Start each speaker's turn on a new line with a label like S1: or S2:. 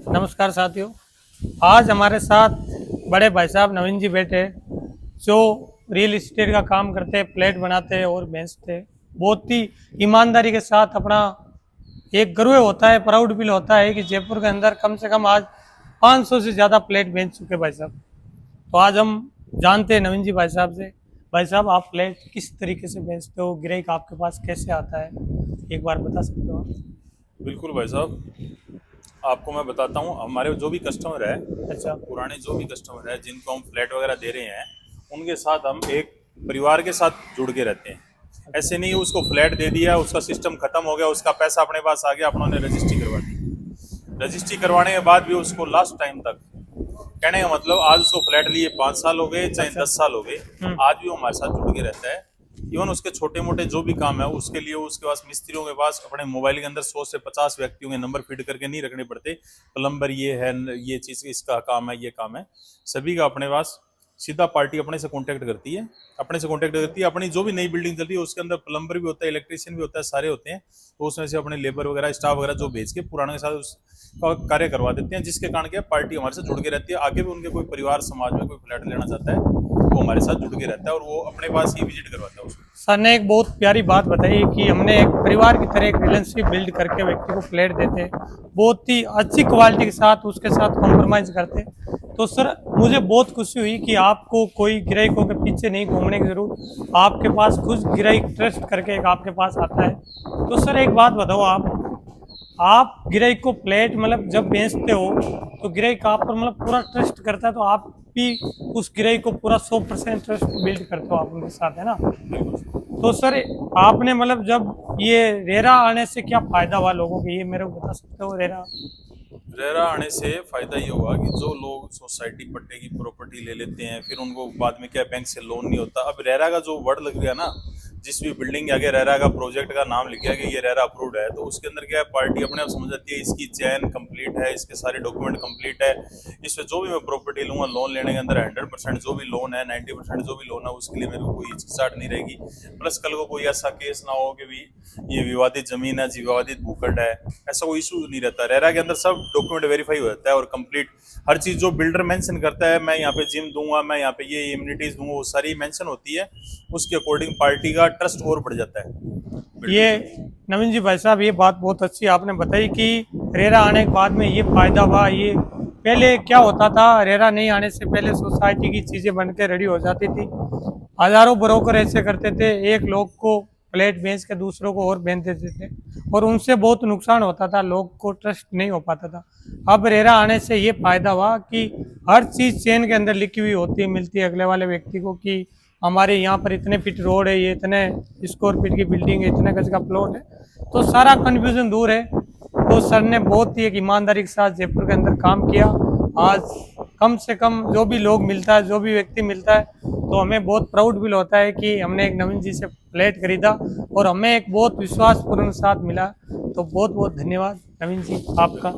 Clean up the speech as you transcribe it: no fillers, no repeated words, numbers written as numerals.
S1: नमस्कार साथियों। आज हमारे साथ बड़े भाई साहब नवीन जी बैठे हैं, जो रियल इस्टेट का काम करते हैं, फ्लैट बनाते हैं और बेचते हैं। बहुत ही ईमानदारी के साथ अपना एक गर्व होता है, प्राउड फील होता है कि जयपुर के अंदर कम से कम आज 500 से ज़्यादा फ्लैट बेच चुके भाई साहब। तो आज हम जानते हैं नवीन जी भाई साहब से। भाई साहब, आप फ्लैट किस तरीके से बेचते हो, ग्राहक आपके पास कैसे आता है, एक बार बता सकते हो आप?
S2: बिल्कुल भाई साहब, आपको मैं बताता हूँ। हमारे जो भी कस्टमर है,
S1: अच्छा।
S2: पुराने जो भी कस्टमर है जिनको हम फ्लैट वगैरह दे रहे हैं, उनके साथ हम एक परिवार के साथ जुड़ के रहते हैं। ऐसे नहीं उसको फ्लैट दे दिया, उसका सिस्टम खत्म हो गया, उसका पैसा अपने पास आ गया, अपनों ने रजिस्ट्री करवा दी। रजिस्ट्री करवाने के बाद भी उसको लास्ट टाइम तक, कहने का मतलब आज उसको फ्लैट लिए 5 साल हो गए चाहे
S1: अच्छा।
S2: 10 साल हो गए, आज भी वो हमारे साथ जुड़ के रहता है। इवन उसके छोटे मोटे जो भी काम है उसके लिए उसके पास मिस्त्रियों के पास अपने मोबाइल के अंदर 100 से 50 व्यक्तियों के नंबर फीड करके नहीं रखने पड़ते। प्लम्बर ये है, ये चीज इसका काम है, ये काम है, सभी का अपने पास सीधा पार्टी अपने से कांटेक्ट करती है। अपनी जो भी नई बिल्डिंग चल रही है उसके अंदर प्लम्बर भी होता है, इलेक्ट्रिशियन भी होता है, सारे होते हैं। तो उसमें से अपने लेबर वगैरह स्टाफ वगैरह जो भेज के पुराने के साथ उसका कार्य करवा देते हैं, जिसके कारण क्या पार्टी हमारे साथ जुड़ के रहती है। आगे भी उनके कोई परिवार समाज में कोई फ्लैट लेना चाहता है वो हमारे साथ जुड़ के रहता है और वो अपने पास ही विजिट करवाता है उसको।
S1: सर ने एक बहुत प्यारी बात बताई कि हमने एक परिवार की तरह एक रिलेशनशिप बिल्ड करके व्यक्ति को फ्लैट देते हैं, बहुत ही अच्छी क्वालिटी के साथ, उसके साथ कॉम्प्रोमाइज़ करते हैं। तो सर, मुझे बहुत खुशी हुई कि आपको कोई ग्राहकों के पीछे नहीं घूमने की जरूरत, आपके पास खुद ग्राहक ट्रस्ट करके एक आपके पास आता है। तो सर एक बात बताओ, आप ग्राहक को फ्लैट मतलब जब बेचते हो तो ग्राहक आप पर मतलब पूरा ट्रस्ट करता है, तो आप भी उस ग्राहक को पूरा 100% ट्रस्ट बिल्ड करते हो आप उनके साथ, है ना? तो सर, आपने मतलब जब ये रेरा आने से क्या फायदा हुआ लोगों को, ये मेरे को बता सकते हो? रेरा
S2: रेरा आने से फायदा ये हुआ कि जो लोग सोसाइटी पट्टे की प्रॉपर्टी ले लेते हैं, फिर उनको बाद में क्या बैंक से लोन नहीं होता। अब रेरा का जो वर्ड लग गया ना, जिस भी बिल्डिंग के आगे रेरा का प्रोजेक्ट का नाम लिख गया कि ये रेरा अप्रूव्ड है, तो उसके अंदर क्या है, पार्टी अपने आप समझ जाती है इसकी चैन कंप्लीट है, इसके सारे डॉक्यूमेंट कंप्लीट है। इसमें जो भी मैं प्रॉपर्टी लूंगा लोन लेने के अंदर 100% जो भी लोन है, 90% जो भी लोन है, उसके लिए मेरे को कोई हिचकिचाहट नहीं रहेगी। प्लस कल को कोई ऐसा केस ना हो कि भी ये विवादित जमीन है जी, विवादित भूखंड है, ऐसा कोई इशू नहीं रहता। रेरा के अंदर सब डॉक्यूमेंट वेरीफाई हो जाता है और कंप्लीट हर चीज जो बिल्डर मेंशन करता है, मैं यहाँ पे जिम दूंगा, मैं यहाँ पे ये इम्यूनिटीज दूंगा, वो सारी मेंशन होती है। उसके अकॉर्डिंग पार्टी का ट्रस्ट और बढ़ जाता है
S1: ये
S2: बिल्डर पे।
S1: नवीन जी भाई साहब, ये बात बहुत अच्छी आपने बताई कि रेरा आने के बाद में ये फायदा हुआ। ये पहले क्या होता था, रेरा नहीं आने से पहले सोसाइटी की चीजें बन के रेडी हो जाती थी, हजारों ब्रोकर ऐसे करते थे, एक लोग को फ्लैट बेच के दूसरों को और बेच देते थे और उनसे बहुत नुकसान होता था, लोग को ट्रस्ट नहीं हो पाता था। अब रेरा आने से ये फायदा हुआ कि हर चीज चेन के अंदर लिखी हुई होती है, मिलती है अगले वाले व्यक्ति को कि हमारे यहाँ पर इतने फीट रोड है, ये इतने स्क्वायर फीट की बिल्डिंग है, इतने गज का प्लॉट है, तो सारा कन्फ्यूजन दूर है। तो सर ने बहुत ही एक ईमानदारी के साथ जयपुर के अंदर काम किया। आज कम से कम जो भी लोग मिलता है, जो भी व्यक्ति मिलता है, तो हमें बहुत प्राउड फील होता है कि हमने एक नवीन जी से फ्लैट खरीदा और हमें एक बहुत विश्वासपूर्ण साथ मिला। तो बहुत बहुत धन्यवाद नवीन जी आपका।